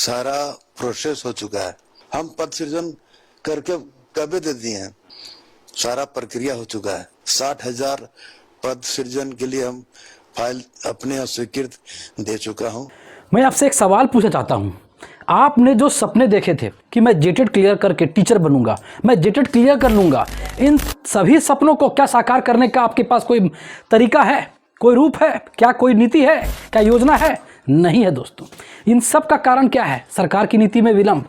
सारा प्रोसेस हो चुका है। हम पद सृजन करके कब दे दिए हैं, सारा प्रक्रिया हो चुका है। 60,000 पद सृजन के लिए हम फाइल अपने स्वीकृत दे चुका हूं। मैं आपसे एक सवाल पूछना चाहता हूं। आपने जो सपने देखे थे कि मैं जेटेड क्लियर करके टीचर बनूंगा, मैं जेटेड क्लियर कर लूंगा, इन सभी सपनों को क्या साकार करने का आपके पास कोई तरीका है, कोई रूप है क्या, कोई नीति है क्या, योजना है? नहीं है दोस्तों। इन सब का कारण क्या है? सरकार की नीति में विलंब।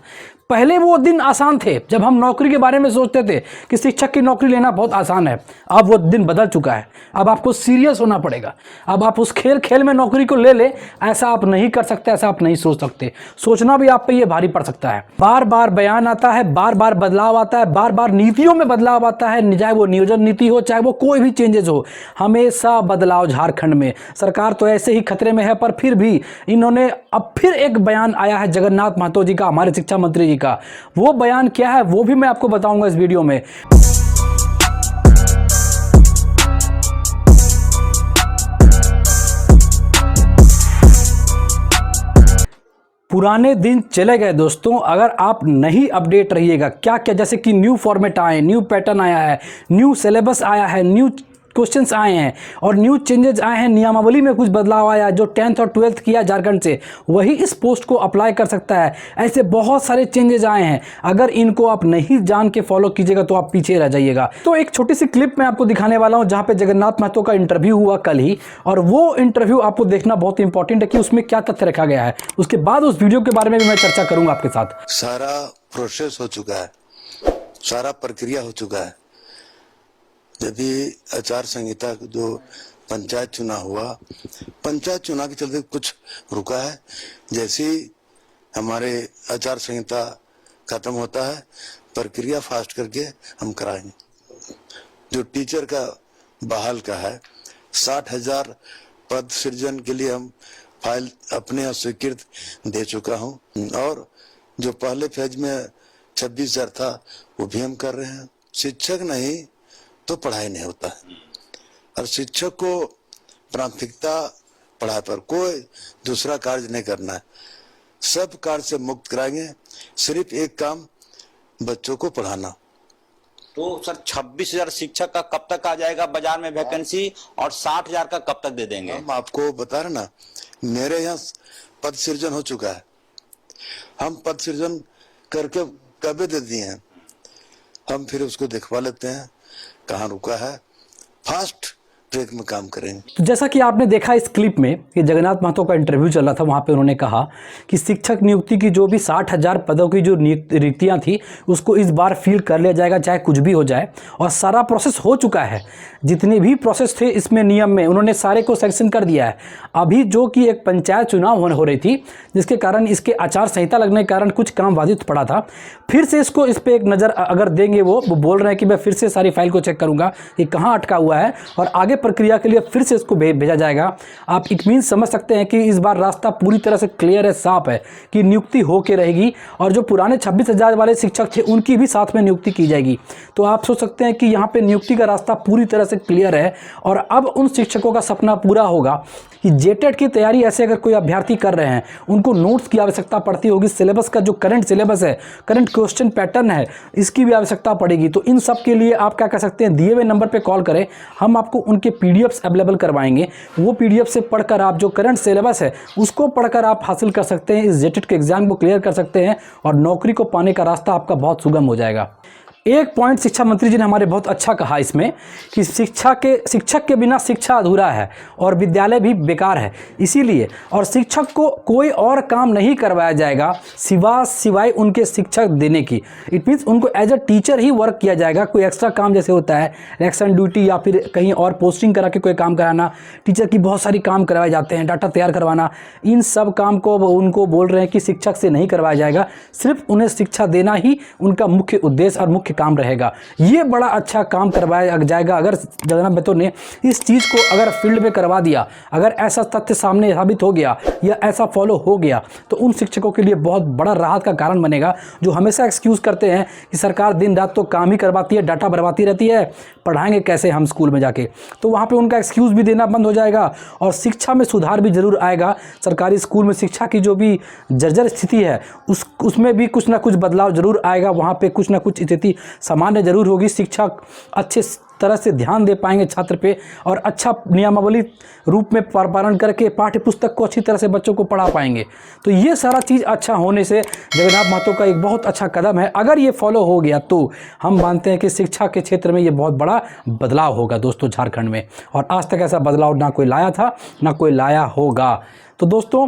पहले वो दिन आसान थे जब हम नौकरी के बारे में सोचते थे कि शिक्षक की नौकरी लेना बहुत आसान है। अब वो दिन बदल चुका है। अब आपको सीरियस होना पड़ेगा। अब आप उस खेल में नौकरी को ले ले, ऐसा आप नहीं कर सकते, ऐसा आप नहीं सोच सकते। सोचना भी आप पे ये भारी पड़ सकता है। बार बार बयान आता है, बार बार बदलाव आता है, बार बार नीतियों में बदलाव आता है, चाहे वो नियोजन नीति हो, चाहे वो कोई भी चेंजेस हो, हमेशा बदलाव। झारखंड में सरकार तो ऐसे ही खतरे में है, पर फिर भी इन्होंने अब फिर एक बयान आया है जगन्नाथ महतो जी का, हमारे शिक्षा मंत्री जी का। वो बयान क्या है वो भी मैं आपको बताऊंगा इस वीडियो में। पुराने दिन चले गए दोस्तों। अगर आप नहीं अपडेट रहिएगा, क्या क्या जैसे कि न्यू फॉर्मेट आए, न्यू पैटर्न आया है, न्यू सिलेबस आया है, न्यू क्वेश्चंस आए हैं और न्यू चेंजेस आए हैं, नियमावली में कुछ बदलाव आया। जो 10th और 12th किया झारखंड से, वही इस पोस्ट को अप्लाई कर सकता है। ऐसे बहुत सारे चेंजेस आए हैं। अगर इनको आप नहीं जान के फॉलो कीजिएगा तो आप पीछे रह जाइएगा। तो एक छोटी सी क्लिप मैं आपको दिखाने वाला हूं जहां पे जगन्नाथ महतो का इंटरव्यू हुआ कल ही, और वो इंटरव्यू आपको देखना बहुत इंपॉर्टेंट है कि उसमें क्या तथ्य रखा गया है। उसके बाद उस वीडियो के बारे में भी मैं चर्चा करूंगा आपके साथ। सारा प्रोसेस हो चुका है, सारा प्रक्रिया हो चुका है। यदि आचार संहिता जो पंचायत चुनाव हुआ, पंचायत चुनाव के चलते कुछ रुका है। जैसे ही हमारे आचार संहिता खत्म होता है, प्रक्रिया फास्ट करके हम कराएंगे। जो टीचर का बहाल का है, 60,000 पद सृजन के लिए हम फाइल अपने स्वीकृत दे चुका हूं, और जो पहले फेज में 26,000 था वो भी हम कर रहे हैं। शिक्षक नहीं तो पढ़ाई नहीं होता है, और शिक्षक को प्राथमिकता पढ़ाई पर, कोई दूसरा कार्य नहीं करना है। सब कार्य से मुक्त कराएंगे, सिर्फ एक काम, बच्चों को पढ़ाना। तो सर 26,000 शिक्षक का कब तक आ जाएगा बाजार में वैकेंसी, और 60,000 का कब तक दे देंगे? हम आपको बता रहे ना, मेरे यहाँ पद सृजन हो चुका है। हम पद सृजन करके कब दे दिए हैं। हम फिर उसको दिखवा लेते हैं कहाँ रुका है, फास्ट ट्रैक में काम करेंगे। तो जैसा कि आपने देखा इस क्लिप में कि जगन्नाथ महतो का इंटरव्यू चल रहा था, वहाँ पे उन्होंने कहा कि शिक्षक नियुक्ति की जो भी 60,000 पदों की जो रिक्तियाँ थी उसको इस बार फिल कर लिया जाएगा, चाहे कुछ भी हो जाए। और सारा प्रोसेस हो चुका है। जितने भी प्रोसेस थे इसमें नियम में, उन्होंने सारे को सेक्शन कर दिया है। अभी जो कि एक पंचायत चुनाव हो रही थी, जिसके कारण इसके आचार संहिता लगने के कारण कुछ काम बाधित पड़ा था। फिर से इसको इस पर एक नज़र अगर देंगे, वो बोल रहे हैं कि मैं फिर से सारी फाइल को चेक करूँगा कि कहाँ अटका हुआ है, और आगे प्रक्रिया के लिए फिर से इसको भेजा जाएगा। आप इट मीन समझ सकते हैं कि इस बार रास्ता पूरी तरह से क्लियर है, साफ है कि नियुक्ति होके रहेगी। और जो पुराने 26,000 वाले शिक्षक थे उनकी भी साथ में नियुक्ति की जाएगी। तो आप सोच सकते हैं कि यहाँ पे नियुक्ति का रास्ता पूरी तरह से क्लियर है। और अब उन शिक्षकों का सपना पूरा होगा कि जेटेड की तैयारी ऐसे अगर कोई अभ्यर्थी कर रहे हैं, उनको नोट्स की आवश्यकता पड़ती होगी, सिलेबस का जो करंट सिलेबस है, करंट क्वेश्चन पैटर्न है, इसकी भी आवश्यकता पड़ेगी। तो इन सब के लिए आप क्या कर सकते हैं, दिए हुए नंबर पे कॉल करें, हम आपको उनके पीडीएफ्स अवेलेबल करवाएंगे। वो पीडीएफ से पढ़कर आप जो करंट सिलेबस है उसको पढ़कर आप हासिल कर सकते हैं, इस जेटेड के एग्जाम को क्लियर कर सकते हैं, और नौकरी को पाने का रास्ता आपका बहुत सुगम हो जाएगा। एक पॉइंट शिक्षा मंत्री जी ने हमारे बहुत अच्छा कहा इसमें कि शिक्षक के बिना शिक्षा अधूरा है और विद्यालय भी बेकार है। इसीलिए और शिक्षक को कोई और काम नहीं करवाया जाएगा सिवाय उनके शिक्षक देने की। इट मीन्स उनको एज अ टीचर ही वर्क किया जाएगा। कोई एक्स्ट्रा काम जैसे होता है इलेक्शन ड्यूटी या फिर कहीं और पोस्टिंग करा के कोई काम कराना, टीचर की बहुत सारी काम करवाए जाते हैं, डाटा तैयार करवाना, इन सब काम को उनको बोल रहे हैं कि शिक्षक से नहीं करवाया जाएगा। सिर्फ उन्हें शिक्षा देना ही उनका मुख्य उद्देश्य और मुख्य काम रहेगा। ये बड़ा अच्छा काम करवाया जाएगा अगर जगन्नाथ महतो ने इस चीज़ को अगर फील्ड में करवा दिया। अगर ऐसा तथ्य सामने साबित हो गया या ऐसा फॉलो हो गया तो उन शिक्षकों के लिए बहुत बड़ा राहत का कारण बनेगा, जो हमेशा एक्सक्यूज़ करते हैं कि सरकार दिन रात तो काम ही करवाती है, डाटा भरवाती रहती है, पढ़ाएंगे कैसे हम स्कूल में जाके। तो वहाँ पे उनका एक्सक्यूज़ भी देना बंद हो जाएगा और शिक्षा में सुधार भी ज़रूर आएगा। सरकारी स्कूल में शिक्षा की जो भी जर्जर स्थिति है उसमें भी कुछ ना कुछ बदलाव ज़रूर आएगा। वहाँ पे कुछ ना कुछ स्थिति सामान्य ज़रूर होगी। शिक्षक अच्छे तरह से ध्यान दे पाएंगे छात्र पे और अच्छा नियमावली रूप में पालन करके पाठ्य पुस्तक को अच्छी तरह से बच्चों को पढ़ा पाएंगे। तो ये सारा चीज़ अच्छा होने से जगन्नाथ महतो का एक बहुत अच्छा कदम है। अगर ये फॉलो हो गया तो हम मानते हैं कि शिक्षा के क्षेत्र में ये बहुत बड़ा बदलाव होगा दोस्तों झारखंड में, और आज तक ऐसा बदलाव ना कोई लाया था ना कोई लाया होगा। तो दोस्तों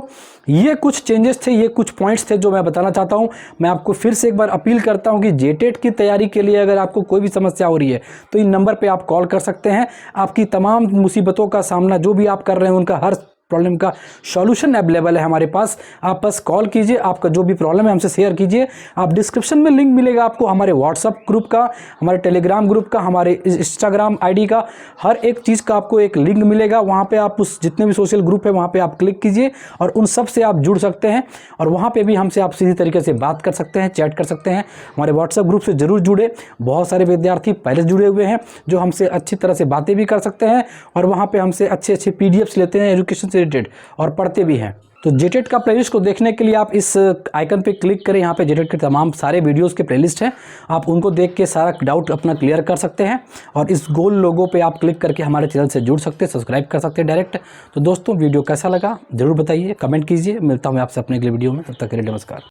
ये कुछ चेंजेस थे, ये कुछ पॉइंट्स थे जो मैं बताना चाहता हूँ। मैं आपको फिर से एक बार अपील करता हूँ कि जेटेट की तैयारी के लिए अगर आपको कोई भी समस्या हो रही है तो इन नंबर पे आप कॉल कर सकते हैं। आपकी तमाम मुसीबतों का सामना जो भी आप कर रहे हैं उनका हर प्रॉब्लम का सॉल्यूशन अवेलेबल है हमारे पास। आप बस कॉल कीजिए, आपका जो भी प्रॉब्लम है हमसे शेयर कीजिए। आप डिस्क्रिप्शन में लिंक मिलेगा आपको हमारे व्हाट्सअप ग्रुप का, हमारे टेलीग्राम ग्रुप का, हमारे इंस्टाग्राम आईडी का, हर एक चीज़ का आपको एक लिंक मिलेगा। वहाँ पे आप उस जितने भी सोशल ग्रुप है वहाँ पे आप क्लिक कीजिए और उन सब से आप जुड़ सकते हैं और वहाँ पर भी हमसे आप सीधी तरीके से बात कर सकते हैं, चैट कर सकते हैं। हमारे व्हाट्सअप ग्रुप से ज़रूर जुड़े। बहुत सारे विद्यार्थी पहले जुड़े हुए हैं जो हमसे अच्छी तरह से बातें भी कर सकते हैं और वहाँ पर हमसे अच्छे अच्छे PDFs लेते हैं एजुकेशन से रिलेटेड और पढ़ते भी हैं। तो जेटेट का प्लेलिस्ट को देखने के लिए आप इस आइकन पे क्लिक करें। यहाँ पे जेटेट के तमाम सारे वीडियोस के प्लेलिस्ट हैं, आप उनको देख के सारा डाउट अपना क्लियर कर सकते हैं और इस गोल लोगो पे आप क्लिक करके हमारे चैनल से जुड़ सकते हैं, सब्सक्राइब कर सकते हैं डायरेक्ट। तो दोस्तों वीडियो कैसा लगा ज़रूर बताइए, कमेंट कीजिए। मिलता हूँ आपसे अपने अगले वीडियो में, तब तक के लिए नमस्कार।